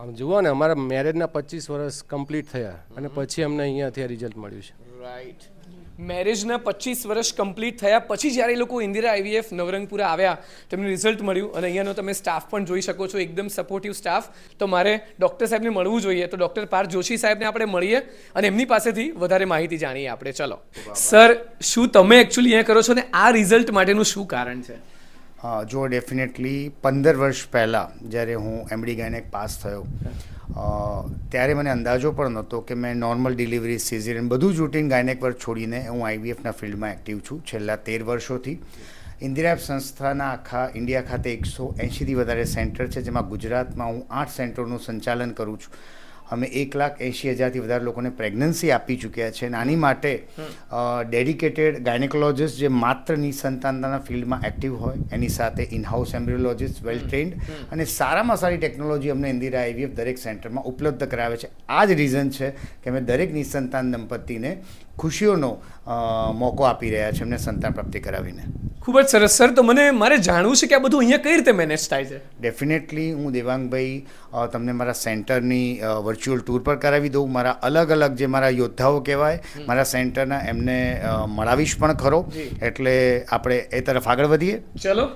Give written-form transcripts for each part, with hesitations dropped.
આમ જુઓ ને અમારા મેરેજના 25 વર્ષ કમ્પ્લીટ થયા અને પછી અમને અહીંયાથી રિઝલ્ટ મળ્યું છે. રાઈટ. મેરેજના 25 વર્ષ કમ્પ્લીટ થયા પછી જ્યારે એ લોકો ઇન્દિરા આઈવીએફ નવરંગપુરા આવ્યા તેમને રિઝલ્ટ મળ્યું અને અહીંયાનો તમે સ્ટાફ પણ જોઈ શકો છો, એકદમ સપોર્ટિવ સ્ટાફ. તો મારે ડૉક્ટર સાહેબને મળવું જોઈએ, તો ડૉક્ટર પાર્થ જોશી સાહેબને આપણે મળીએ અને એમની પાસેથી વધારે માહિતી જાણીએ આપણે. ચલો સર, શું તમે એકચ્યુઅલી અહીંયા કરો છો ને આ રિઝલ્ટ માટેનું શું કારણ છે? જો ડેફિનેટલી 15 વર્ષ પહેલાં જ્યારે હું એમડી ગાયનેક પાસ થયો ત્યારે મને અંદાજો પણ નહોતો કે મેં નોર્મલ ડિલિવરી, સિઝેરિયન બધું જ રૂટીન ગાયનેક વર્ક છોડીને હું આઈવીએફના ફિલ્ડમાં એક્ટિવ છું છેલ્લા 13 વર્ષોથી. ઇન્દિરા સંસ્થાના આખા ઇન્ડિયા ખાતે 180થી વધારે સેન્ટર છે, જેમાં ગુજરાતમાં હું 8 સેન્ટરનું સંચાલન કરું છું. અમે 1,80,000થી વધારે લોકોને પ્રેગ્નન્સી આપી ચૂક્યા છે અને આની માટે ડેડિકેટેડ ગાયનેકોલોજિસ્ટ જે માત્ર નિસંતાનતાના ફિલ્ડમાં એક્ટિવ હોય, એની સાથે ઇનહાઉસ એમ્બ્રિયોલોજિસ્ટ વેલ ટ્રેન્ડ અને સારામાં સારી ટેકનોલોજી અમને ઇન્દિરા આઈવીએફ દરેક સેન્ટરમાં ઉપલબ્ધ કરાવે છે. આ જ રીઝન છે કે અમે દરેક નિસંતાન દંપતીને ખુશીઓનો મોકો આપી રહ્યા છે એમને સંતાન પ્રાપ્તિ કરાવીને. ખૂબ જ સરસ સર. તો મારે જાણવું છે કે આ બધું અહીંયા કઈ રીતે મેનેજ થાય છે? ડેફિનેટલી હું દેવાંગભાઈ તમને મારા સેન્ટરની વર્ચ્યુઅલ ટૂર પર કરાવી દઉં. મારા અલગ અલગ જે મારા યોદ્ધાઓ કહેવાય મારા સેન્ટરના એમને મળાવીશ પણ ખરો. એટલે આપણે એ તરફ આગળ વધીએ. ચલો.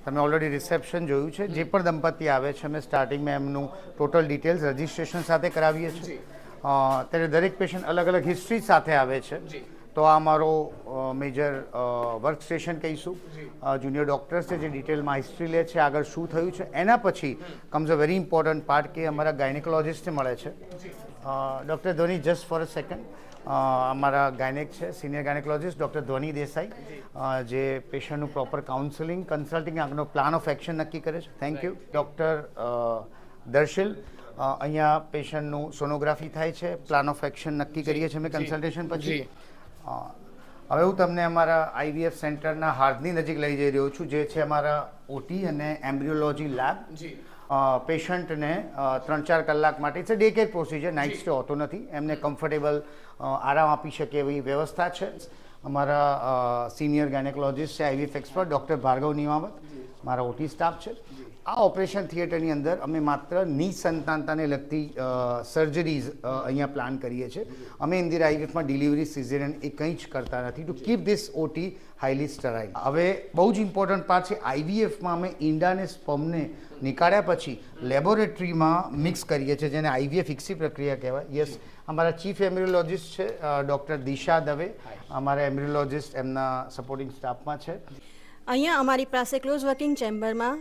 તમે ઓલરેડી રિસેપ્શન જોયું છે. જે પણ દંપતી આવે છે અમે સ્ટાર્ટિંગમાં એમનું ટોટલ ડિટેલ્સ રજિસ્ટ્રેશન સાથે કરાવીએ છીએ. ત્યારે દરેક પેશન્ટ અલગ અલગ હિસ્ટ્રી સાથે આવે છે. તો આ મારો મેજર વર્ક સ્ટેશન કહીશું. જુનિયર ડૉક્ટર્સ છે જે ડિટેલમાં હિસ્ટ્રી લે છે, આગળ શું થયું છે. એના પછી comes a very important part કે અમારા ગાયનેકોલોજિસ્ટને મળે છે. Doctor Dhwani, just for a second. અમારા ગાયનેક છે senior gynaecologist doctor Dhwani Desai, જે પેશન્ટનું પ્રોપર કાઉન્સેલિંગ, કન્સલ્ટિંગ, આગળનો પ્લાન ઓફ એક્શન નક્કી કરે છે. Thank you. ડૉક્ટર દર્શિલ, અહીંયા પેશન્ટનું સોનોગ્રાફી થાય છે, પ્લાન ઓફ એક્શન નક્કી કરીએ છીએ અમે કન્સલ્ટેશન પછી. હવે હું તમને અમારા આઈવીએફ સેન્ટરના હાર્દની નજીક લઈ જઈ રહ્યો છું, જે છે અમારા ઓટી અને એમ્બ્રિયોલોજી લેબ. પેશન્ટને 3-4 કલાક માટે it's a day care procedure, night stay હોતો નથી. એમને કમ્ફર્ટેબલ આરામ આપી શકે એવી વ્યવસ્થા છે. અમારા સિનિયર ગાયનેકોલોજિસ્ટ છે, IVF expert doctor Bhargav Nimavat, મારા ઓટી સ્ટાફ છે. આ ઓપરેશન થિયેટરની અંદર અમે માત્ર નિસંતાનતાને લગતી સર્જરીઝ અહીંયા પ્લાન કરીએ છીએ. અમે ઇન્દિરા આઈવીએફમાં ડિલિવરી, સિઝેરિયન એ કંઈ જ કરતા નથી to keep this OT highly sterile. હવે બહુ જ ઇમ્પોર્ટન્ટ પાર્ટ છે, આઈવીએફમાં અમે ઈંડાને સ્પર્મને નીકાળ્યા પછી લેબોરેટરીમાં મિક્સ કરીએ છીએ, જેને આઈવીએફ વિકસી પ્રક્રિયા કહેવાય. યસ, અમારા ચીફ એમ્બ્રિયોલોજિસ્ટ છે ડૉક્ટર દિશા દવે, અમારા એમ્બ્રિયોલોજિસ્ટ એમના સપોર્ટિંગ સ્ટાફમાં છે. અહીંયા અમારી પાસે ક્લોઝ વર્કિંગ ચેમ્બરમાં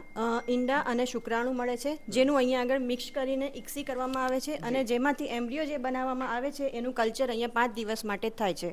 ઈંડા અને શુક્રાણુ મળે છે, જેનું અહીંયા આગળ મિક્સ કરીને ઇક્સી કરવામાં આવે છે અને જેમાંથી એમ્બ્રિયો જે બનાવવામાં આવે છે એનું કલ્ચર અહીંયા 5 દિવસ માટે થાય છે.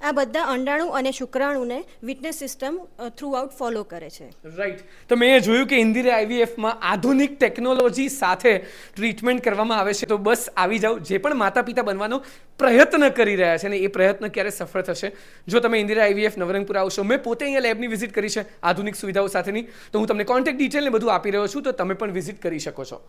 આ બધા અંડાણુ અને શુક્રાણુને witness system throughout follow કરે છે. રાઈટ. તો મેં જોયું કે ઇન્દિરા આઈવીએફમાં આધુનિક ટેકનોલોજી સાથે ટ્રીટમેન્ટ કરવામાં આવે છે. તો બસ આવી જાઓ, જે પણ માતા પિતા બનવાનો પ્રયત્ન કરી રહ્યા છે ને એ પ્રયત્ન ક્યારે સફળ થશે જો તમે ઇન્દિરા આઈવીએફ નવરંગપુરા આવશો. મેં પોતે અહીંયા લેબની વિઝિટ કરી છે આધુનિક સુવિધાઓ સાથેની, તો હું તમને કોન્ટેક્ટ ડિટેલ ને બધું આપી રહ્યો છું, તો તમે પણ વિઝિટ કરી શકો છો.